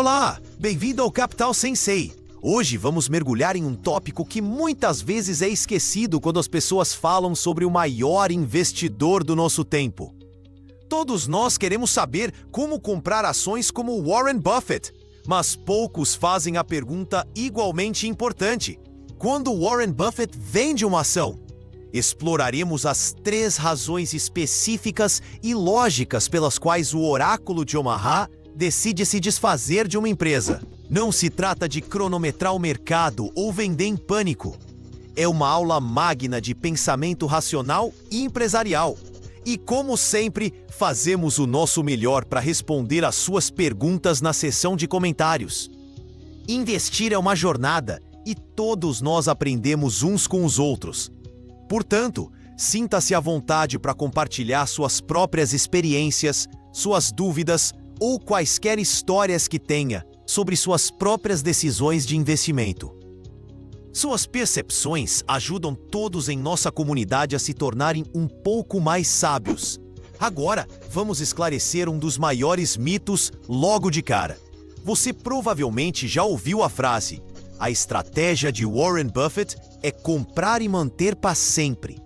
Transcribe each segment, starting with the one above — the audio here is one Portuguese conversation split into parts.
Olá, bem-vindo ao Capital Sensei. Hoje vamos mergulhar em um tópico que muitas vezes é esquecido quando as pessoas falam sobre o maior investidor do nosso tempo. Todos nós queremos saber como comprar ações como Warren Buffett, mas poucos fazem a pergunta igualmente importante: quando Warren Buffett vende uma ação? Exploraremos as 3 razões específicas e lógicas pelas quais o oráculo de Omaha decide se desfazer de uma empresa. Não se trata de cronometrar o mercado ou vender em pânico. É uma aula magna de pensamento racional e empresarial. E como sempre, fazemos o nosso melhor para responder às suas perguntas na seção de comentários. Investir é uma jornada e todos nós aprendemos uns com os outros. Portanto, sinta-se à vontade para compartilhar suas próprias experiências, suas dúvidas ou quaisquer histórias que tenha sobre suas próprias decisões de investimento. Suas percepções ajudam todos em nossa comunidade a se tornarem um pouco mais sábios. Agora, vamos esclarecer um dos maiores mitos logo de cara. Você provavelmente já ouviu a frase: a estratégia de Warren Buffett é comprar e manter para sempre.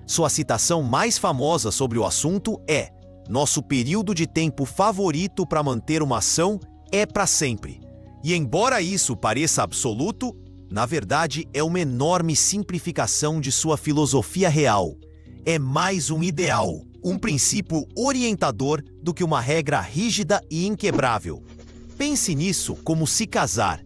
Sua citação mais famosa sobre o assunto é: nosso período de tempo favorito para manter uma ação é para sempre. E embora isso pareça absoluto, na verdade é uma enorme simplificação de sua filosofia real. É mais um ideal, um princípio orientador do que uma regra rígida e inquebrável. Pense nisso como se casar.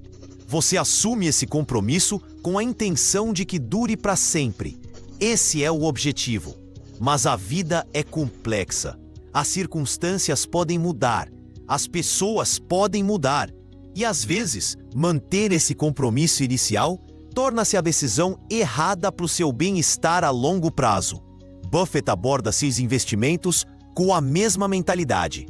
Você assume esse compromisso com a intenção de que dure para sempre. Esse é o objetivo. Mas a vida é complexa. As circunstâncias podem mudar. As pessoas podem mudar. E às vezes, manter esse compromisso inicial torna-se a decisão errada para o seu bem-estar a longo prazo. Buffett aborda seus investimentos com a mesma mentalidade.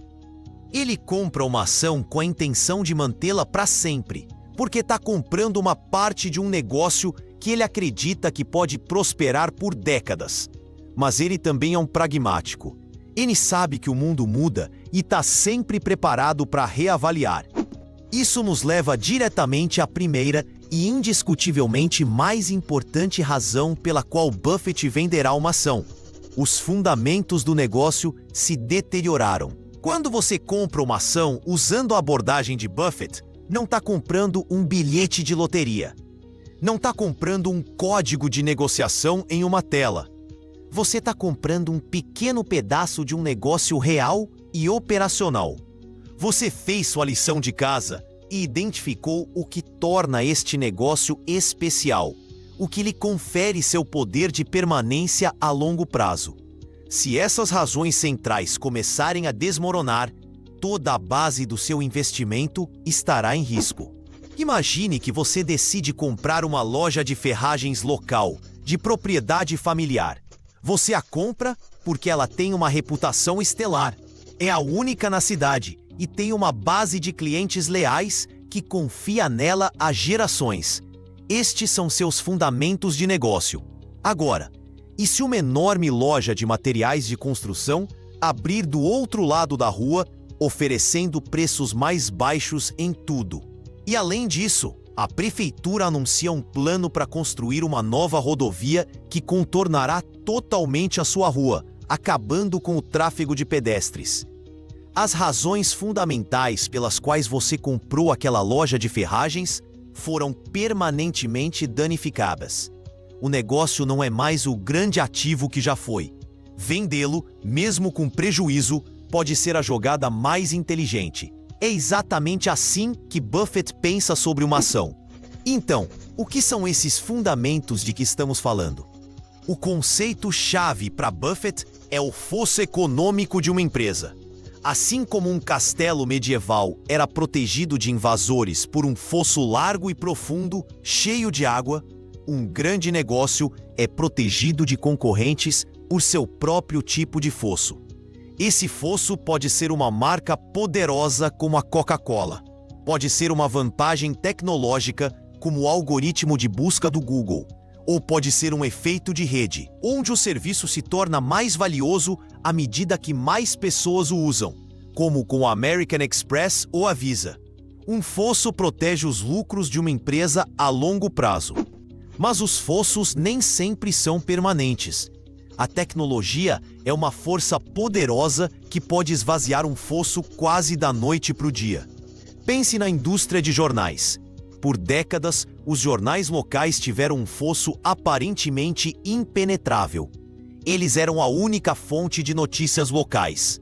Ele compra uma ação com a intenção de mantê-la para sempre, porque está comprando uma parte de um negócio que ele acredita que pode prosperar por décadas. Mas ele também é um pragmático. Ele sabe que o mundo muda e está sempre preparado para reavaliar. Isso nos leva diretamente à primeira e indiscutivelmente mais importante razão pela qual Buffett venderá uma ação: os fundamentos do negócio se deterioraram. Quando você compra uma ação usando a abordagem de Buffett, não está comprando um bilhete de loteria. Não está comprando um código de negociação em uma tela. Você está comprando um pequeno pedaço de um negócio real e operacional. Você fez sua lição de casa e identificou o que torna este negócio especial, o que lhe confere seu poder de permanência a longo prazo. Se essas razões centrais começarem a desmoronar, toda a base do seu investimento estará em risco. Imagine que você decide comprar uma loja de ferragens local, de propriedade familiar. Você a compra porque ela tem uma reputação estelar. É a única na cidade e tem uma base de clientes leais que confia nela há gerações. Estes são seus fundamentos de negócio. Agora, e se uma enorme loja de materiais de construção abrir do outro lado da rua, oferecendo preços mais baixos em tudo? E além disso, a prefeitura anuncia um plano para construir uma nova rodovia que contornará totalmente a sua rua, acabando com o tráfego de pedestres. As razões fundamentais pelas quais você comprou aquela loja de ferragens foram permanentemente danificadas. O negócio não é mais o grande ativo que já foi. Vendê-lo, mesmo com prejuízo, pode ser a jogada mais inteligente. É exatamente assim que Buffett pensa sobre uma ação. Então, o que são esses fundamentos de que estamos falando? O conceito-chave para Buffett é o fosso econômico de uma empresa. Assim como um castelo medieval era protegido de invasores por um fosso largo e profundo, cheio de água, um grande negócio é protegido de concorrentes por seu próprio tipo de fosso. Esse fosso pode ser uma marca poderosa como a Coca-Cola. Pode ser uma vantagem tecnológica como o algoritmo de busca do Google. Ou pode ser um efeito de rede, onde o serviço se torna mais valioso à medida que mais pessoas o usam, como com a American Express ou a Visa. Um fosso protege os lucros de uma empresa a longo prazo. Mas os fossos nem sempre são permanentes. A tecnologia é uma força poderosa que pode esvaziar um fosso quase da noite para o dia. Pense na indústria de jornais. Por décadas, os jornais locais tiveram um fosso aparentemente impenetrável. Eles eram a única fonte de notícias locais.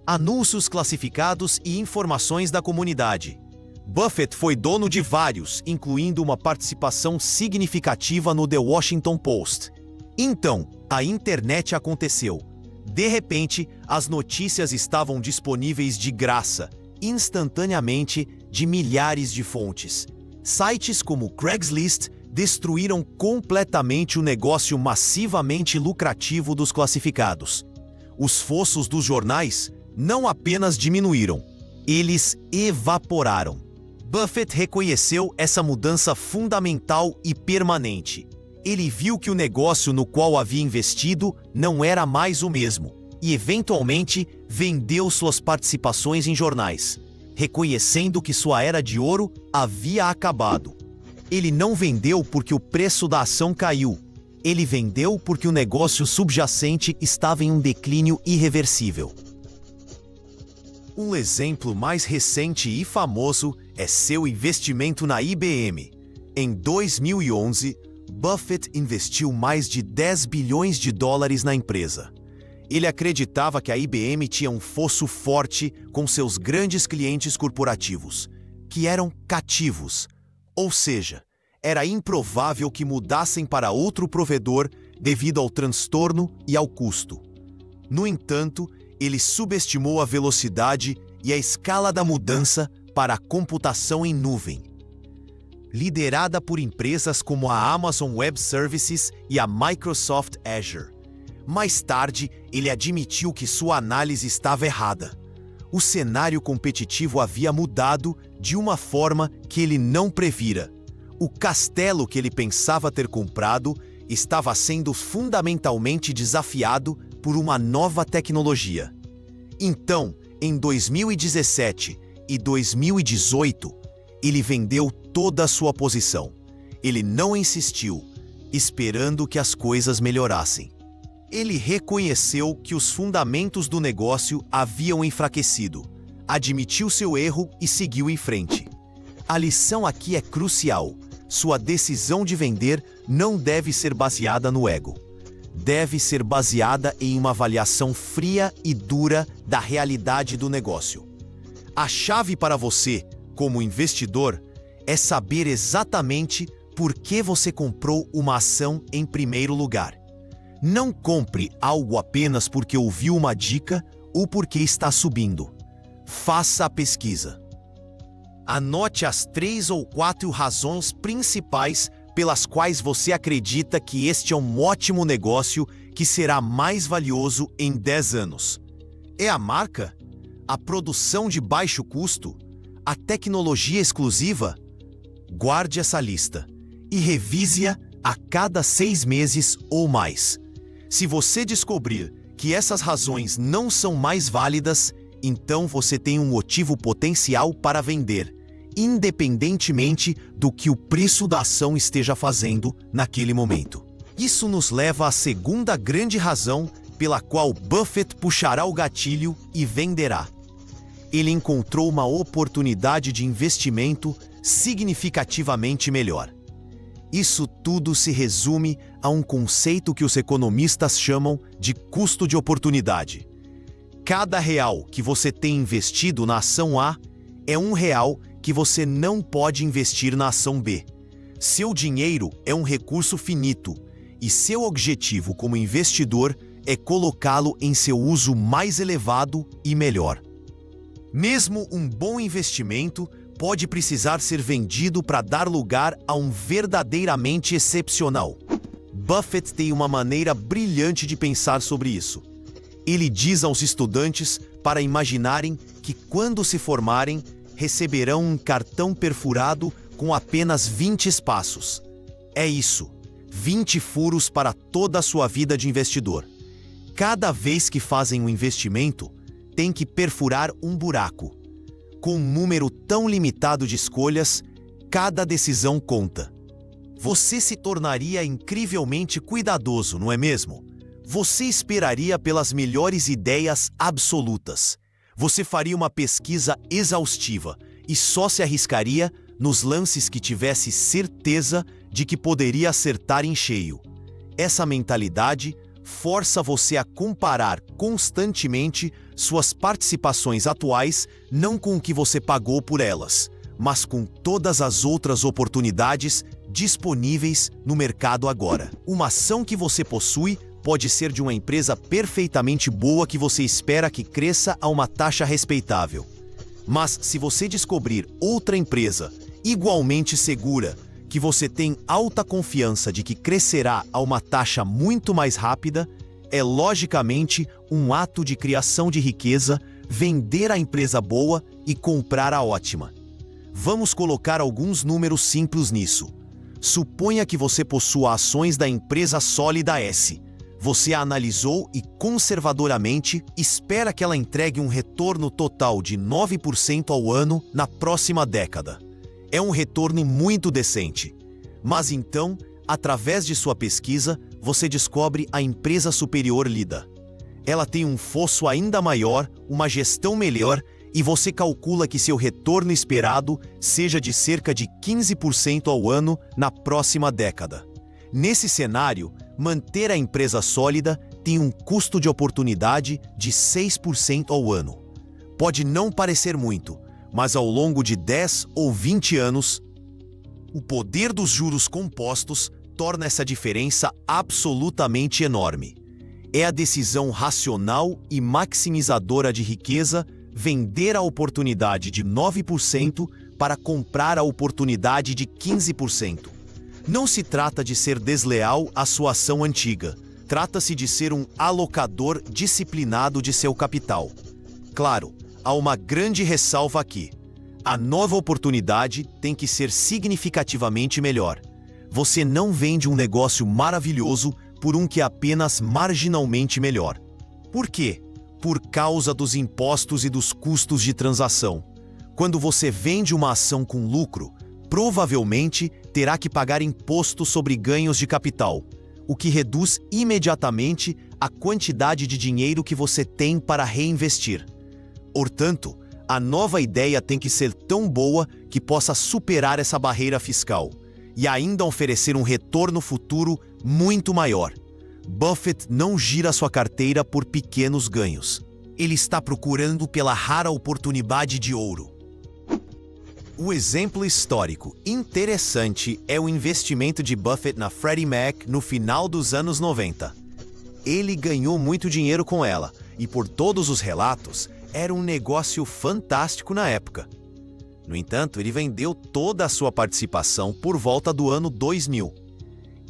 Anúncios classificados e informações da comunidade. Buffett foi dono de vários, incluindo uma participação significativa no The Washington Post. Então, a internet aconteceu. De repente, as notícias estavam disponíveis de graça, instantaneamente, de milhares de fontes. Sites como Craigslist destruíram completamente o negócio massivamente lucrativo dos classificados. Os fossos dos jornais não apenas diminuíram, eles evaporaram. Buffett reconheceu essa mudança fundamental e permanente. Ele viu que o negócio no qual havia investido não era mais o mesmo e, eventualmente, vendeu suas participações em jornais, reconhecendo que sua era de ouro havia acabado. Ele não vendeu porque o preço da ação caiu. Ele vendeu porque o negócio subjacente estava em um declínio irreversível. Um exemplo mais recente e famoso é seu investimento na IBM. Em 2011, Buffett investiu mais de 10 bilhões de dólares na empresa. Ele acreditava que a IBM tinha um fosso forte com seus grandes clientes corporativos, que eram cativos, ou seja, era improvável que mudassem para outro provedor devido ao transtorno e ao custo. No entanto, ele subestimou a velocidade e a escala da mudança para a computação em nuvem. Liderada por empresas como a Amazon Web Services e a Microsoft Azure. Mais tarde, ele admitiu que sua análise estava errada. O cenário competitivo havia mudado de uma forma que ele não previra. O castelo que ele pensava ter comprado estava sendo fundamentalmente desafiado por uma nova tecnologia. Então, em 2017 e 2018, ele vendeu toda a sua posição. Ele não insistiu, esperando que as coisas melhorassem. Ele reconheceu que os fundamentos do negócio haviam enfraquecido, admitiu seu erro e seguiu em frente. A lição aqui é crucial. Sua decisão de vender não deve ser baseada no ego. Deve ser baseada em uma avaliação fria e dura da realidade do negócio. A chave para você, como investidor, é saber exatamente por que você comprou uma ação em primeiro lugar. Não compre algo apenas porque ouviu uma dica ou porque está subindo. Faça a pesquisa. Anote as 3 ou 4 razões principais pelas quais você acredita que este é um ótimo negócio que será mais valioso em 10 anos. É a marca? A produção de baixo custo? A tecnologia exclusiva? Guarde essa lista e revise-a a cada 6 meses ou mais. Se você descobrir que essas razões não são mais válidas, então você tem um motivo potencial para vender, independentemente do que o preço da ação esteja fazendo naquele momento. Isso nos leva à segunda grande razão pela qual Buffett puxará o gatilho e venderá. Ele encontrou uma oportunidade de investimento significativamente melhor. Isso tudo se resume a um conceito que os economistas chamam de custo de oportunidade. Cada real que você tem investido na ação A é um real que você não pode investir na ação B. Seu dinheiro é um recurso finito e seu objetivo como investidor é colocá-lo em seu uso mais elevado e melhor. Mesmo um bom investimento pode precisar ser vendido para dar lugar a um verdadeiramente excepcional. Buffett tem uma maneira brilhante de pensar sobre isso. Ele diz aos estudantes para imaginarem que quando se formarem, receberão um cartão perfurado com apenas 20 espaços. É isso, 20 furos para toda a sua vida de investidor. Cada vez que fazem um investimento, tem que perfurar um buraco. Com um número tão limitado de escolhas, cada decisão conta. Você se tornaria incrivelmente cuidadoso, não é mesmo? Você esperaria pelas melhores ideias absolutas. Você faria uma pesquisa exaustiva e só se arriscaria nos lances que tivesse certeza de que poderia acertar em cheio. Essa mentalidade força você a comparar constantemente suas participações atuais não com o que você pagou por elas, mas com todas as outras oportunidades disponíveis no mercado agora. Uma ação que você possui pode ser de uma empresa perfeitamente boa que você espera que cresça a uma taxa respeitável. Mas se você descobrir outra empresa igualmente segura, que você tem alta confiança de que crescerá a uma taxa muito mais rápida, é logicamente um ato de criação de riqueza vender a empresa boa e comprar a ótima. Vamos colocar alguns números simples nisso. Suponha que você possua ações da empresa sólida S. Você a analisou e conservadoramente espera que ela entregue um retorno total de 9% ao ano na próxima década. É um retorno muito decente. Mas então, através de sua pesquisa, você descobre a empresa superior lida. Ela tem um fosso ainda maior, uma gestão melhor e você calcula que seu retorno esperado seja de cerca de 15% ao ano na próxima década. Nesse cenário, manter a empresa sólida tem um custo de oportunidade de 6% ao ano. Pode não parecer muito, mas ao longo de 10 ou 20 anos, o poder dos juros compostos torna essa diferença absolutamente enorme. É a decisão racional e maximizadora de riqueza vender a oportunidade de 9% para comprar a oportunidade de 15%. Não se trata de ser desleal à sua ação antiga. Trata-se de ser um alocador disciplinado de seu capital. Claro, há uma grande ressalva aqui. A nova oportunidade tem que ser significativamente melhor. Você não vende um negócio maravilhoso por um que é apenas marginalmente melhor. Por quê? Por causa dos impostos e dos custos de transação. Quando você vende uma ação com lucro, provavelmente terá que pagar imposto sobre ganhos de capital, o que reduz imediatamente a quantidade de dinheiro que você tem para reinvestir. Portanto, a nova ideia tem que ser tão boa que possa superar essa barreira fiscal e ainda oferecer um retorno futuro muito maior. Buffett não gira sua carteira por pequenos ganhos. Ele está procurando pela rara oportunidade de ouro. O exemplo histórico interessante é o investimento de Buffett na Freddie Mac no final dos anos 90. Ele ganhou muito dinheiro com ela e, por todos os relatos, era um negócio fantástico na época. No entanto, ele vendeu toda a sua participação por volta do ano 2000.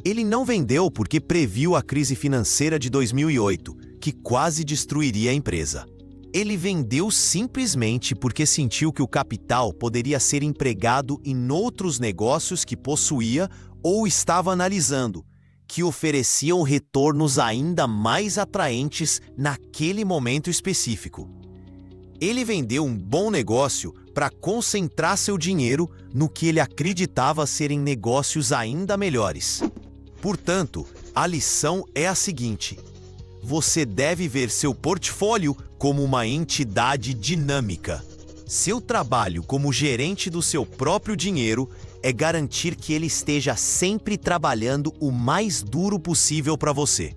Ele não vendeu porque previu a crise financeira de 2008, que quase destruiria a empresa. Ele vendeu simplesmente porque sentiu que o capital poderia ser empregado em outros negócios que possuía ou estava analisando, que ofereciam retornos ainda mais atraentes naquele momento específico. Ele vendeu um bom negócio para concentrar seu dinheiro no que ele acreditava serem negócios ainda melhores. Portanto, a lição é a seguinte: você deve ver seu portfólio como uma entidade dinâmica. Seu trabalho como gerente do seu próprio dinheiro é garantir que ele esteja sempre trabalhando o mais duro possível para você.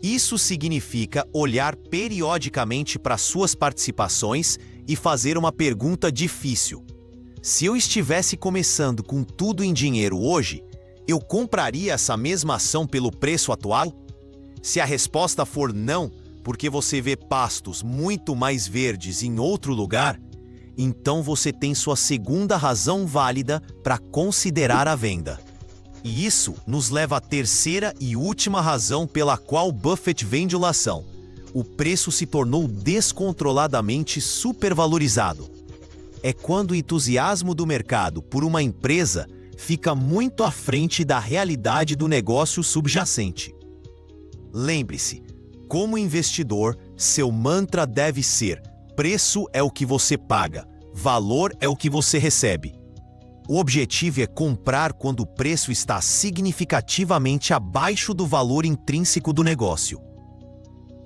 Isso significa olhar periodicamente para suas participações e fazer uma pergunta difícil. Se eu estivesse começando com tudo em dinheiro hoje, eu compraria essa mesma ação pelo preço atual? Se a resposta for não, porque você vê pastos muito mais verdes em outro lugar, então você tem sua segunda razão válida para considerar a venda. E isso nos leva à terceira e última razão pela qual Buffett vende a ação. O preço se tornou descontroladamente supervalorizado. É quando o entusiasmo do mercado por uma empresa fica muito à frente da realidade do negócio subjacente. Lembre-se, como investidor, seu mantra deve ser: preço é o que você paga, Valor é o que você recebe. O objetivo é comprar quando o preço está significativamente abaixo do valor intrínseco do negócio.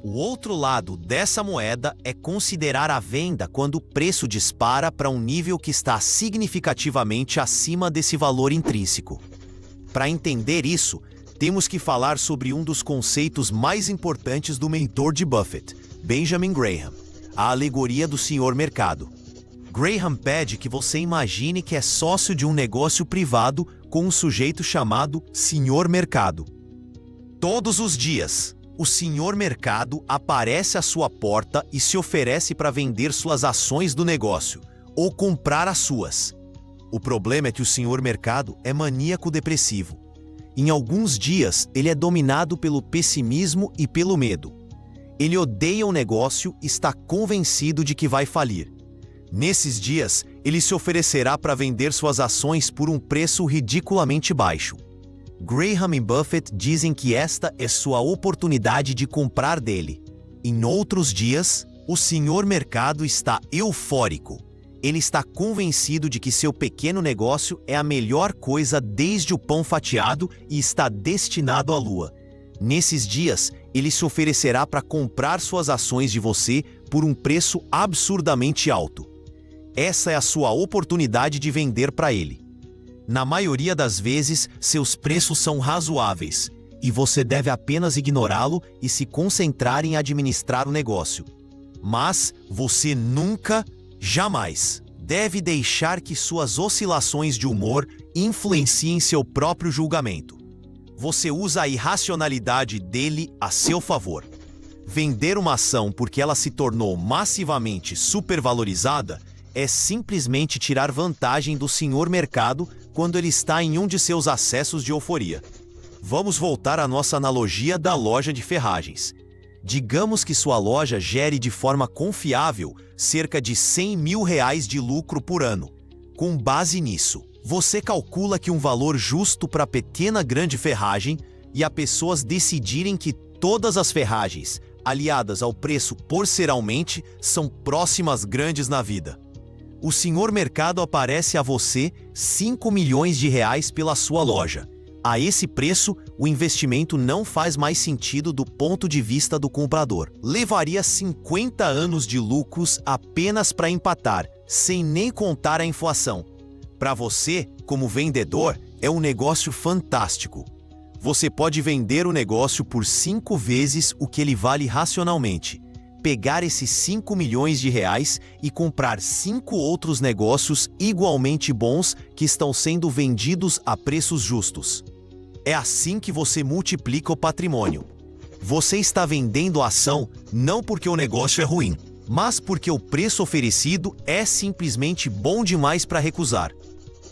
O outro lado dessa moeda é considerar a venda quando o preço dispara para um nível que está significativamente acima desse valor intrínseco. Para entender isso, temos que falar sobre um dos conceitos mais importantes do mentor de Buffett, Benjamin Graham, a alegoria do senhor mercado. Graham pede que você imagine que é sócio de um negócio privado com um sujeito chamado senhor mercado. Todos os dias, o senhor mercado aparece à sua porta e se oferece para vender suas ações do negócio ou comprar as suas. O problema é que o senhor mercado é maníaco depressivo. Em alguns dias, ele é dominado pelo pessimismo e pelo medo. Ele odeia o negócio e está convencido de que vai falir. Nesses dias, ele se oferecerá para vender suas ações por um preço ridiculamente baixo. Graham e Buffett dizem que esta é sua oportunidade de comprar dele. Em outros dias, o senhor mercado está eufórico. Ele está convencido de que seu pequeno negócio é a melhor coisa desde o pão fatiado e está destinado à lua. Nesses dias, ele se oferecerá para comprar suas ações de você por um preço absurdamente alto. Essa é a sua oportunidade de vender para ele. Na maioria das vezes, seus preços são razoáveis, e você deve apenas ignorá-lo e se concentrar em administrar o negócio. Mas você nunca, jamais, deve deixar que suas oscilações de humor influenciem seu próprio julgamento. Você usa a irracionalidade dele a seu favor. Vender uma ação porque ela se tornou massivamente supervalorizada é simplesmente tirar vantagem do senhor mercado quando ele está em um de seus acessos de euforia. Vamos voltar à nossa analogia da loja de ferragens. Digamos que sua loja gere de forma confiável cerca de R$100 mil de lucro por ano. Com base nisso, você calcula que um valor justo para a pequena grande ferragem e há pessoas decidirem que todas as ferragens, aliadas ao preço porcentualmente, são próximas grandes na vida. O senhor mercado aparece a você R$5 milhões pela sua loja. A esse preço, o investimento não faz mais sentido do ponto de vista do comprador. Levaria 50 anos de lucros apenas para empatar, sem nem contar a inflação. Para você, como vendedor, é um negócio fantástico. Você pode vender o negócio por 5 vezes o que ele vale racionalmente. Pegar esses R$5 milhões e comprar 5 outros negócios igualmente bons que estão sendo vendidos a preços justos. É assim que você multiplica o patrimônio. Você está vendendo a ação não porque o negócio é ruim, mas porque o preço oferecido é simplesmente bom demais para recusar.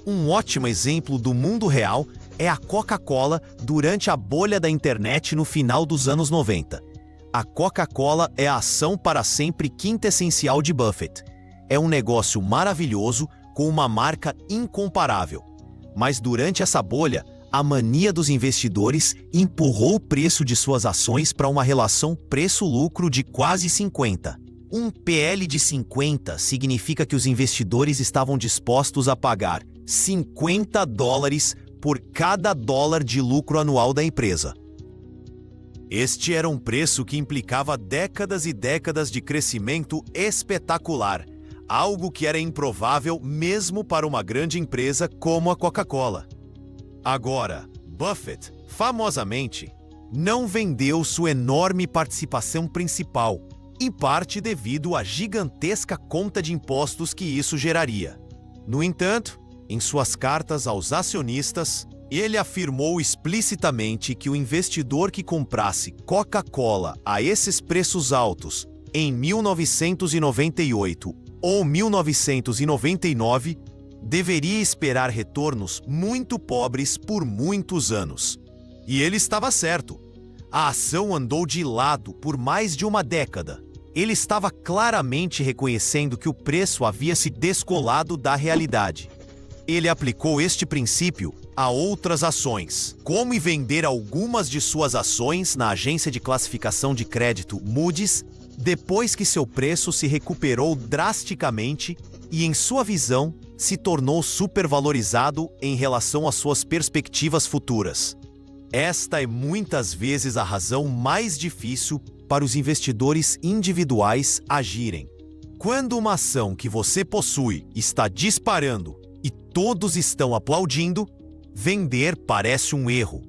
Um ótimo exemplo do mundo real é a Coca-Cola durante a bolha da internet no final dos anos 90. A Coca-Cola é a ação para sempre quintessencial de Buffett. É um negócio maravilhoso com uma marca incomparável. Mas durante essa bolha, a mania dos investidores empurrou o preço de suas ações para uma relação preço-lucro de quase 50. Um PL de 50 significa que os investidores estavam dispostos a pagar $50 por cada dólar de lucro anual da empresa. Este era um preço que implicava décadas e décadas de crescimento espetacular, algo que era improvável mesmo para uma grande empresa como a Coca-Cola. Agora, Buffett, famosamente, não vendeu sua enorme participação principal, em parte devido à gigantesca conta de impostos que isso geraria. No entanto, em suas cartas aos acionistas, ele afirmou explicitamente que o investidor que comprasse Coca-Cola a esses preços altos em 1998 ou 1999 deveria esperar retornos muito pobres por muitos anos. E ele estava certo. A ação andou de lado por mais de uma década. Ele estava claramente reconhecendo que o preço havia se descolado da realidade. Ele aplicou este princípio a outras ações, como vender algumas de suas ações na agência de classificação de crédito Moody's depois que seu preço se recuperou drasticamente e, em sua visão, se tornou supervalorizado em relação às suas perspectivas futuras. Esta é muitas vezes a razão mais difícil para os investidores individuais agirem. Quando uma ação que você possui está disparando e todos estão aplaudindo, vender parece um erro.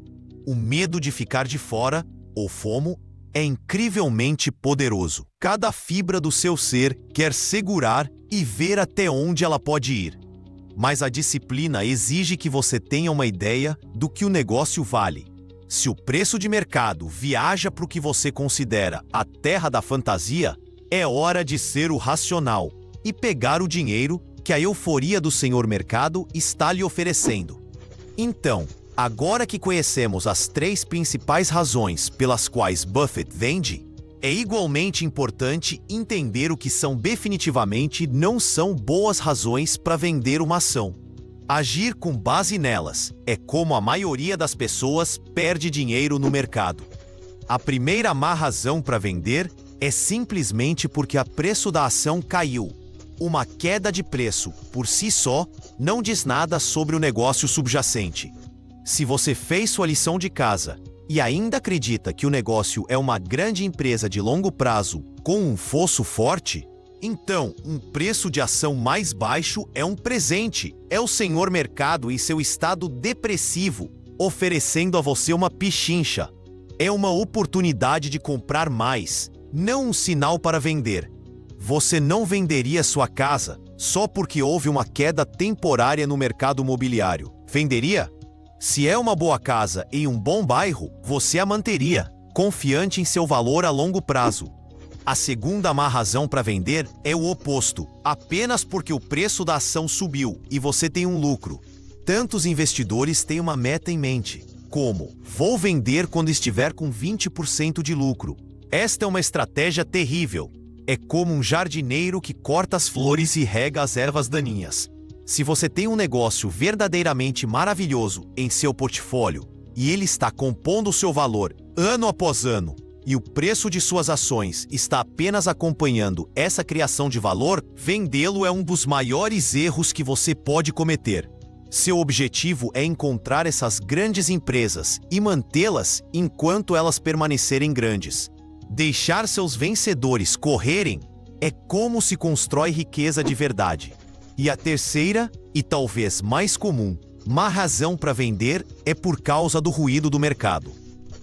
O medo de ficar de fora, ou FOMO, é incrivelmente poderoso. Cada fibra do seu ser quer segurar e ver até onde ela pode ir. Mas a disciplina exige que você tenha uma ideia do que o negócio vale. Se o preço de mercado viaja para o que você considera a terra da fantasia, é hora de ser o racional e pegar o dinheiro que a euforia do senhor mercado está lhe oferecendo. Então, agora que conhecemos as 3 principais razões pelas quais Buffett vende, é igualmente importante entender o que definitivamente não são boas razões para vender uma ação. Agir com base nelas é como a maioria das pessoas perde dinheiro no mercado. A primeira má razão para vender é simplesmente porque o preço da ação caiu. Uma queda de preço, por si só, não diz nada sobre o negócio subjacente. Se você fez sua lição de casa e ainda acredita que o negócio é uma grande empresa de longo prazo com um fosso forte, então um preço de ação mais baixo é um presente. É o senhor mercado em seu estado depressivo, oferecendo a você uma pichincha. É uma oportunidade de comprar mais, não um sinal para vender. Você não venderia sua casa só porque houve uma queda temporária no mercado imobiliário. Venderia? Se é uma boa casa em um bom bairro, você a manteria, confiante em seu valor a longo prazo. A segunda má razão para vender é o oposto. Apenas porque o preço da ação subiu e você tem um lucro. Tantos investidores têm uma meta em mente, como: vou vender quando estiver com 20% de lucro. Esta é uma estratégia terrível. É como um jardineiro que corta as flores e rega as ervas daninhas. Se você tem um negócio verdadeiramente maravilhoso em seu portfólio e ele está compondo seu valor ano após ano, e o preço de suas ações está apenas acompanhando essa criação de valor, vendê-lo é um dos maiores erros que você pode cometer. Seu objetivo é encontrar essas grandes empresas e mantê-las enquanto elas permanecerem grandes. Deixar seus vencedores correrem é como se constrói riqueza de verdade. E a terceira, e talvez mais comum, má razão para vender é por causa do ruído do mercado.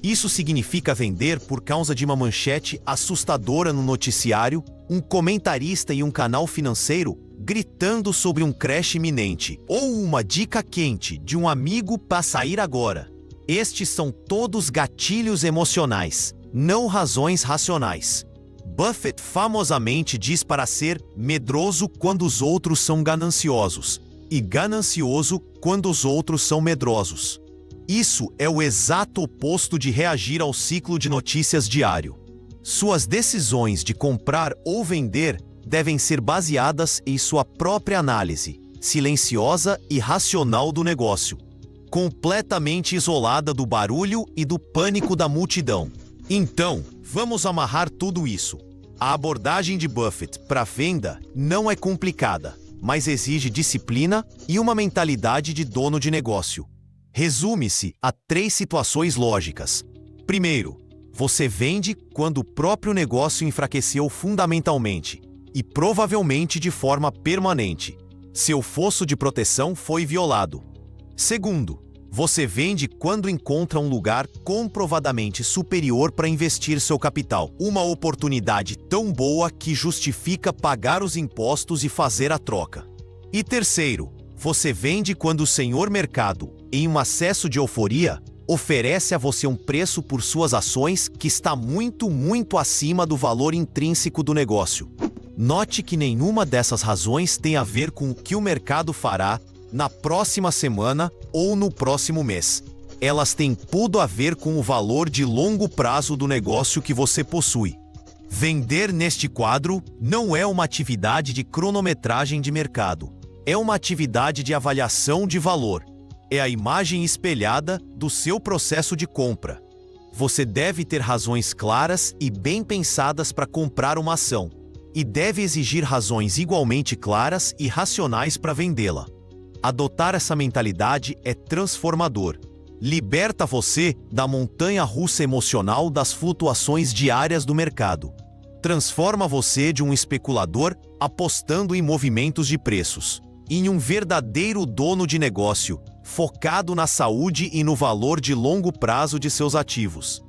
Isso significa vender por causa de uma manchete assustadora no noticiário, um comentarista em um canal financeiro gritando sobre um crash iminente, ou uma dica quente de um amigo para sair agora. Estes são todos gatilhos emocionais, não razões racionais. Buffett famosamente diz para ser medroso quando os outros são gananciosos, e ganancioso quando os outros são medrosos. Isso é o exato oposto de reagir ao ciclo de notícias diário. Suas decisões de comprar ou vender devem ser baseadas em sua própria análise, silenciosa e racional do negócio, completamente isolada do barulho e do pânico da multidão. Então, vamos amarrar tudo isso. A abordagem de Buffett para venda não é complicada, mas exige disciplina e uma mentalidade de dono de negócio. Resume-se a 3 situações lógicas. Primeiro, você vende quando o próprio negócio enfraqueceu fundamentalmente e provavelmente de forma permanente. Seu fosso de proteção foi violado. Segundo, você vende quando encontra um lugar comprovadamente superior para investir seu capital. Uma oportunidade tão boa que justifica pagar os impostos e fazer a troca. E terceiro, você vende quando o senhor mercado, em um acesso de euforia, oferece a você um preço por suas ações que está muito acima do valor intrínseco do negócio. Note que nenhuma dessas razões tem a ver com o que o mercado fará na próxima semana ou no próximo mês. Elas têm tudo a ver com o valor de longo prazo do negócio que você possui. Vender neste quadro não é uma atividade de cronometragem de mercado. É uma atividade de avaliação de valor. É a imagem espelhada do seu processo de compra. Você deve ter razões claras e bem pensadas para comprar uma ação. e deve exigir razões igualmente claras e racionais para vendê-la. Adotar essa mentalidade é transformador. Liberta você da montanha-russa emocional das flutuações diárias do mercado. Transforma você de um especulador apostando em movimentos de preços em um verdadeiro dono de negócio, focado na saúde e no valor de longo prazo de seus ativos.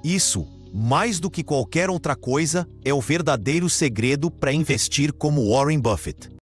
Isso, mais do que qualquer outra coisa, é o verdadeiro segredo para investir como Warren Buffett.